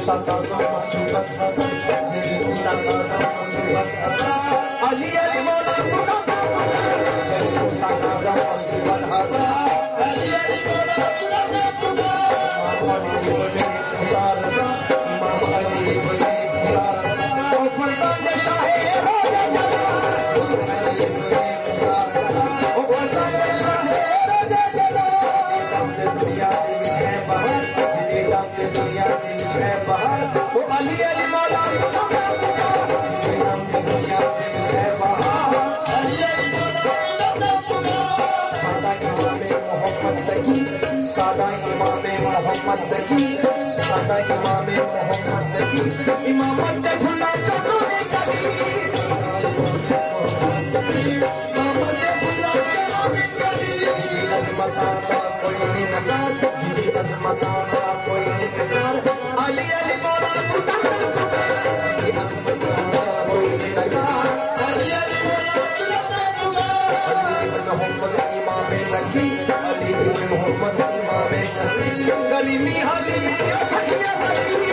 Usata sama sifat Hasan, jadi Usata sama sifat Hasan. Ali Ali Mola Muda Muda, jadi Usata sama sifat Hasan. Ali Ali Mola Muda Muda, Imam Ali bole Usarasa, Imam Ali bole Usarasa. O Fazan Shahe ho ya jala, Imam Ali bole Usarasa. O Fazan Shahe ho ya jala. Dam de dunya de vich hai bahar, jidi dam de dunya de vich hai bahar. O Ali Ali Mola Muda Muda, jidi dam de dunya de vich hai bahar. Ali Ali Mola Muda Muda. Sada Imam Muhammad ki, Sada Imam Muhammad ki, Sada Imam Muhammad ki, Imamat de bhula chalo ne kabhi. Imamat de bhula chalo ne kabhi. Azmata ka koi nahi nazar, jidi azmata ka koi nahi nazar. Ali Ali Mola Muda Muda, jidi azmata ka koi nahi nazar. Ali Ali Mola Muda Muda. Ali ibn Muhammad Imam Laki, Ali ibn Muhammad Imam Laki. Karimi Habib ya Sahiya Sahibi.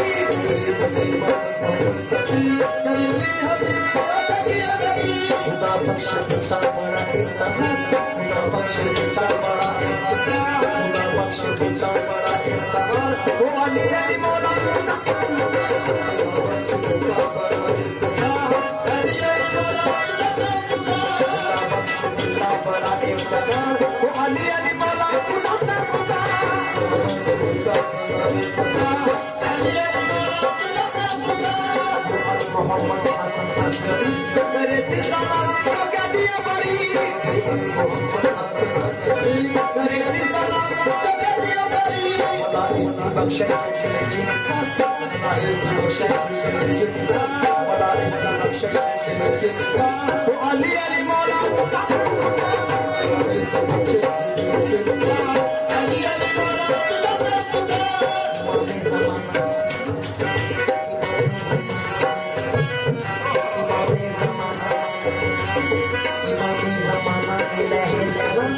Karimi Habib ya Sahiya Sahibi. Khuda bakhsh tusa bada imtihan, Khuda bakhsh tusa bada imtihan, Khuda bakhsh tusa bada imtihan. O Ali Ali Mola Muda Muda, Khuda bakhsh tusa bada imtihan, Ali Ali Mola Muda Muda, Khuda bakhsh tusa bada imtihan. O Ali Ali Mola Muda Muda, Muhammad Hasan Asghari करे जिंदा क्या दिया बड़ी Muhammad Hasan Asghari करे जिंदा क्या दिया बड़ी वला इसकी बख्शिश जिनका वला इसकी बख्शिश जिनका वला इसकी बख्शिश जिनका तो अली अली मौला मुदा मुदा वला इसकी बख्शिश जिनका अली अली मौला मुदा मुदा इमाम ज़माना इमामी ज़माना इलाही सलाम,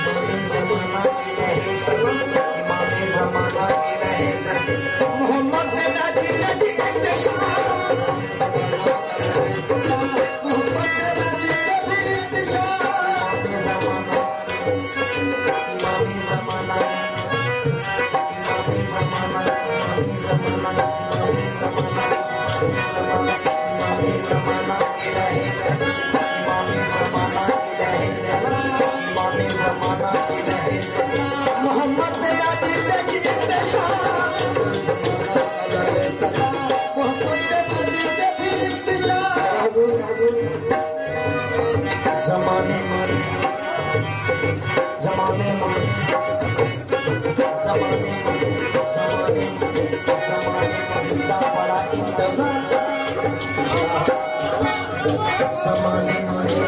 इमामी ज़माना इलाही सलाम, इमामी ज़माना इलाही सलाम। मोहम्मद ने दादी दादी इंतशार, मोहम्मद ने दादी दादी इंतशार। इमामी ज़माना, इमामी ज़माना, इमामी ज़माना, इमामी ज़माना, इमामी ज़माना इलाही सलाम। मोहम्मद ने दादी दादी इंतशार, मोहम्मद ने दादी दादी इंतशार। ज़माने मारे, ज़माने मारे, ज़माने मारे, ज़माने मारे, ज़माने में जिसका बड़ा इंतज़ार। ज़माने मारे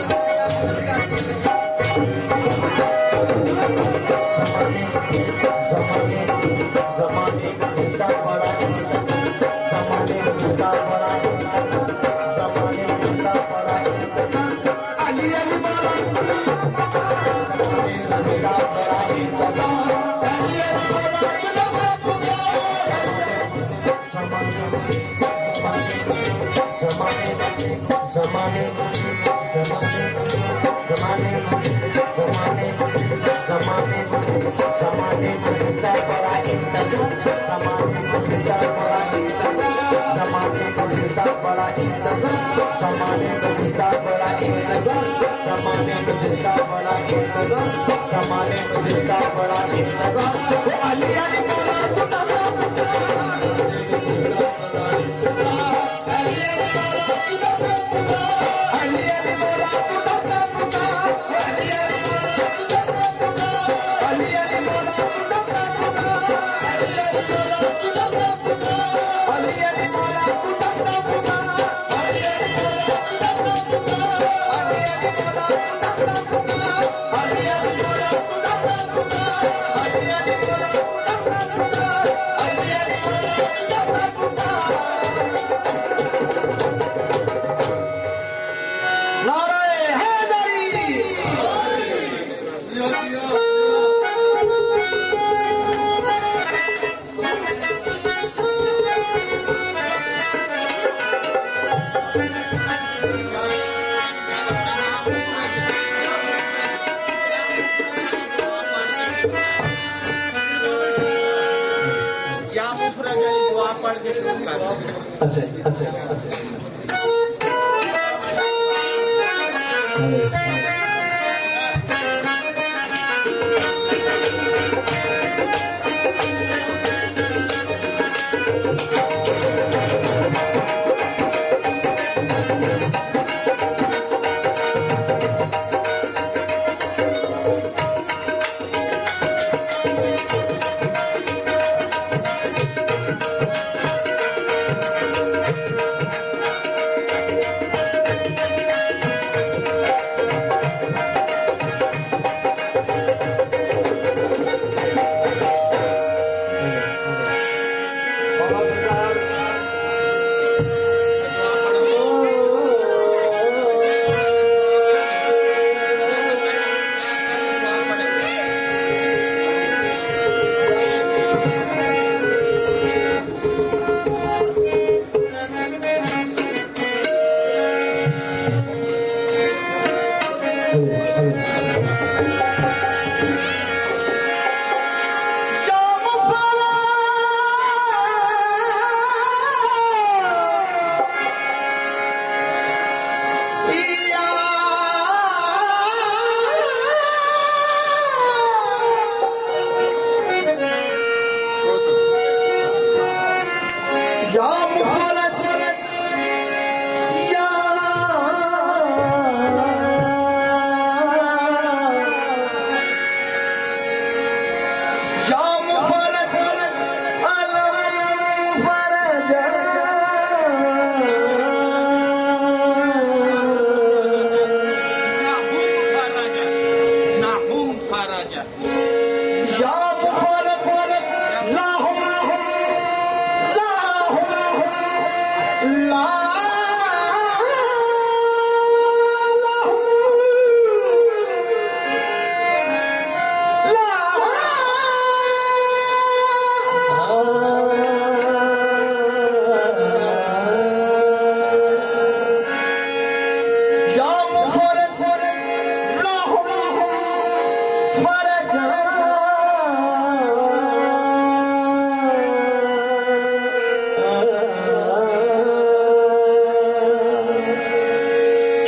ज़माने में जिसका बड़ा इंतज़ार, ज़माने में जिसका बड़ा इंतज़ार, ज़माने में जिसका बड़ा इंतज़ार। अली अली मौला मुदा मुदा, ज़माने में जिसका बड़ा इंतज़ार, अली अली मौला मुदा मुदा। ज़माने में, ज़माने में, ज़माने में, ज़माने में, ज़माने में, ज़माने में, ज़माने में, ज़माने में, ज़माने में जिसका बड़ा इंतज़ार, ज़माने में जिसका बड़ा इंतज़ार, ज़माने में जिसका बड़ा इंतज़ार, ज़माने में जिसका बड़ा इंतज़ार, ज़माने में जिसका बड़ा इंतज़ार, ज़माने में जिसका बड़ा इंतज़ार। वो अली अली मौला मुदा मुदा, अली अली मौला मुदा मुदा, अली अली मौला मुदा मुदा, अली अली मौला मुदा मुदा, अली अली मौला मुदा मुदा, अली अली मौला मुदा मुदा, अली अली मौला मुदा मुदा, अली अली मौला मुदा मुदा, अली अली मौला मुदा मुदा, अली अली मौला मुदा मुदा, अली अली मौला मुदा मुदा। पढ़ के शुरू कर। अच्छा अच्छा अच्छा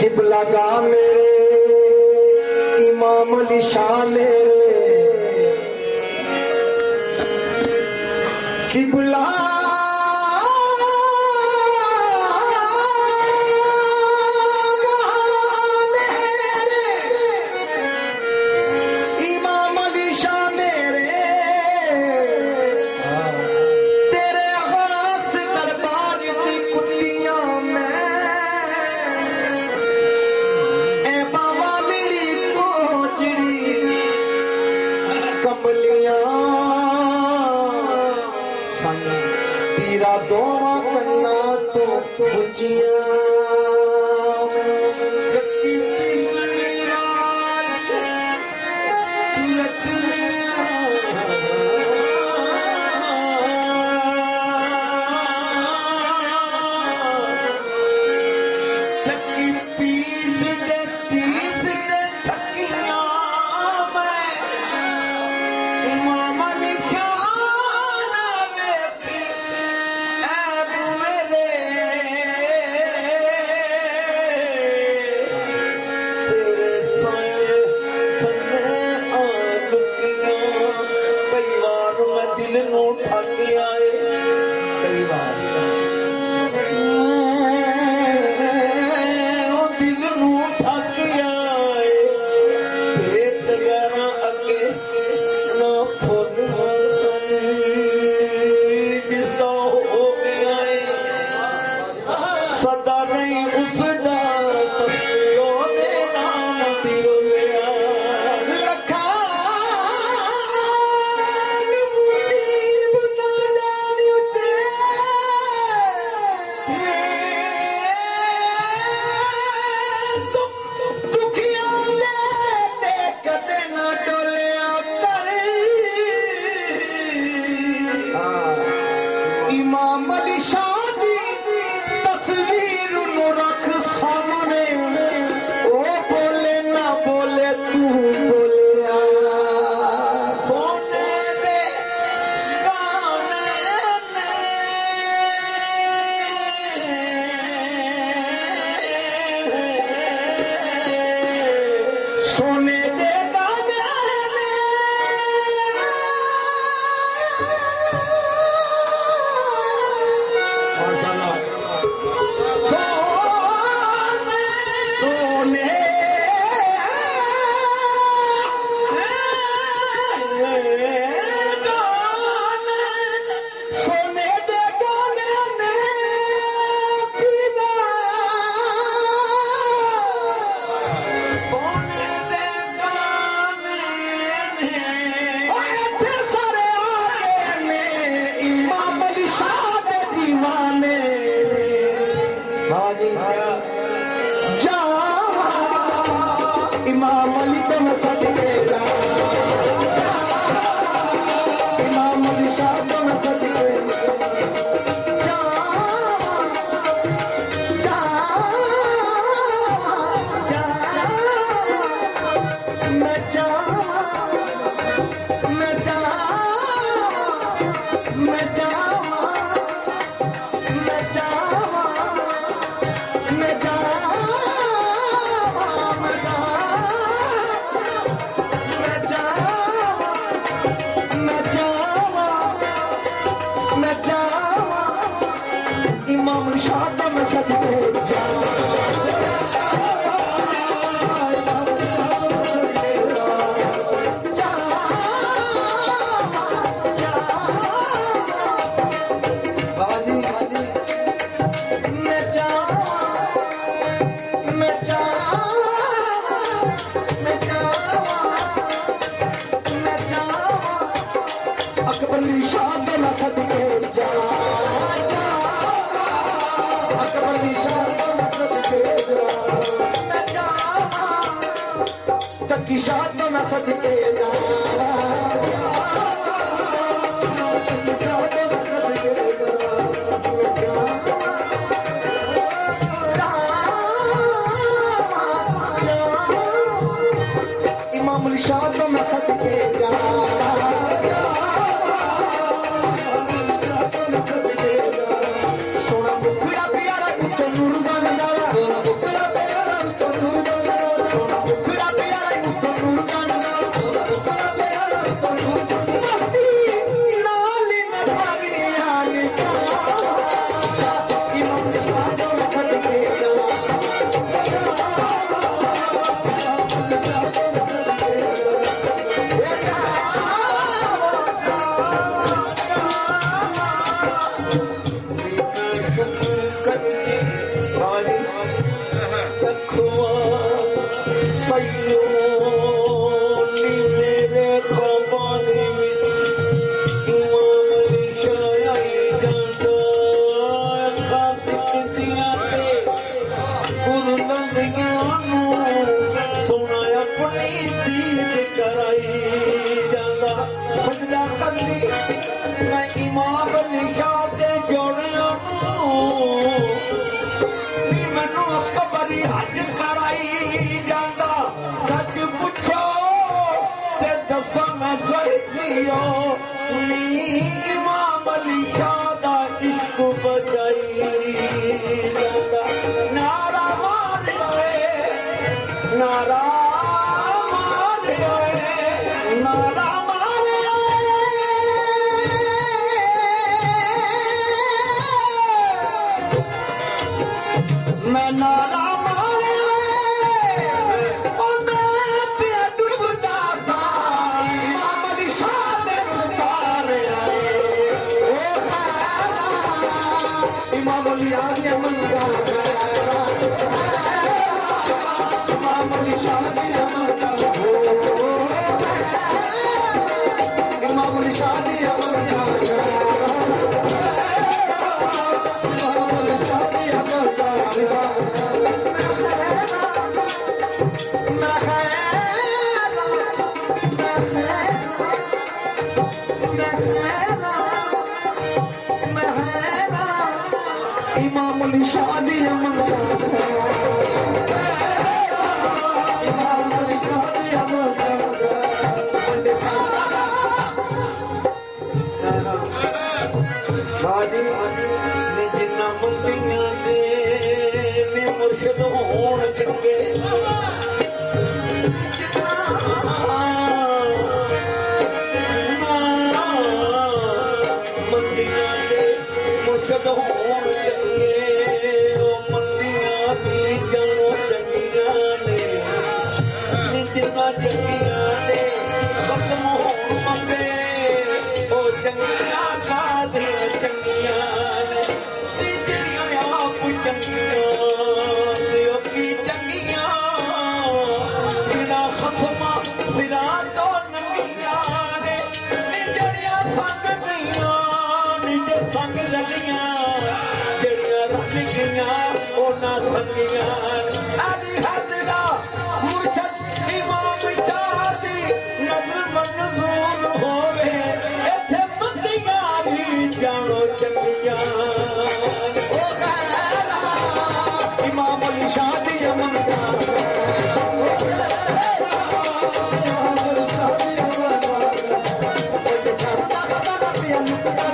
किबला मेरे इमाम अली शाह मेरे किबला इमाम अली शाह मेरे तेरे आवास दरबार की कुतियां में तेरा दोवा कन्ना तो पूछिया इमाम अली शाह दी तस्वीर नु रख सामने ओ बोले ना बोले तू बोलिया सोने दे गाने ने शाद में सदके इमाम शाद में सदके अकबरी शाद में सदके जा अकबरी शाद में सदके जा तकी शाद में सदके जा इमाम शाद में सदके जा इमाम अली शाह दा इश्क बचाई नारा मार गए नारा मार गए नारा मार मैं नारा इमाम अली आगे अमल का इमाम अली शादी अमल का इमाम अली शादी अमल का इमाम अली शादी अमल का इमाम अली शादी अमल इमाम अली शादी अमल बाजी ने जिन्ना मंदियां दे ने मुर्शिद होण चंगे मंदियां दे मुर्शिद होण चंगे ओ मंदियां दी जानो चंगियां ने जिन्ना चंगियां दे खत्म होण मंगे ओ चंगियां कादियां चंगियां ने ਜਿਹੜੀਆਂ ਆਪ ਚੰਗੀਆਂ ਤੇ ਉਹ ਕੀ ਚੰਗੀਆਂ ਬਿਨਾ ਖਸਮਾ ਸਿਰਾਂ ਤੋਂ ਨੰਗੀਆਂ ਨੇ ਜਿਹੜੀਆਂ ਸੰਗ ਗਈਆਂ ਨਿਜ ਸੰਗ ਲੱਗੀਆਂ ਜਿਹੜੀਆਂ ਰੱਜ ਗਈਆਂ ਉਹਨਾਂ ਸੰਗੀਆਂ ਅਲੀ ਹੱਦਰਾ ਮੁਰਸ਼ਦ ਇਮਾਮ ਚਾਹਦੀ ਨਜ਼ਰ ਮਨਜ਼ੂਰ ਹੋਵੇ ਇੱਥੇ ਬੰਦੀਆਂ चंगिया ओ गैरा इमाम अली शादी अमन का ओ गैरा इमाम अली शादी अमन का ओ फैसला खदाना पे मुक्ता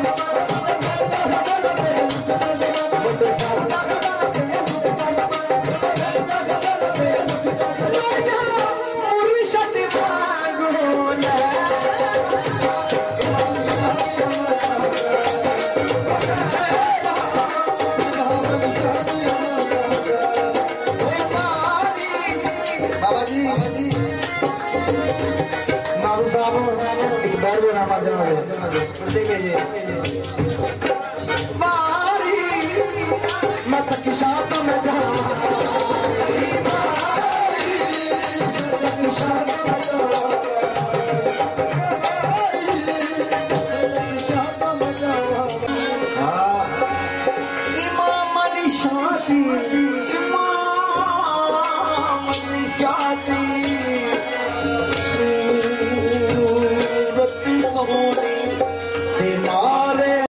इमाम अली शादी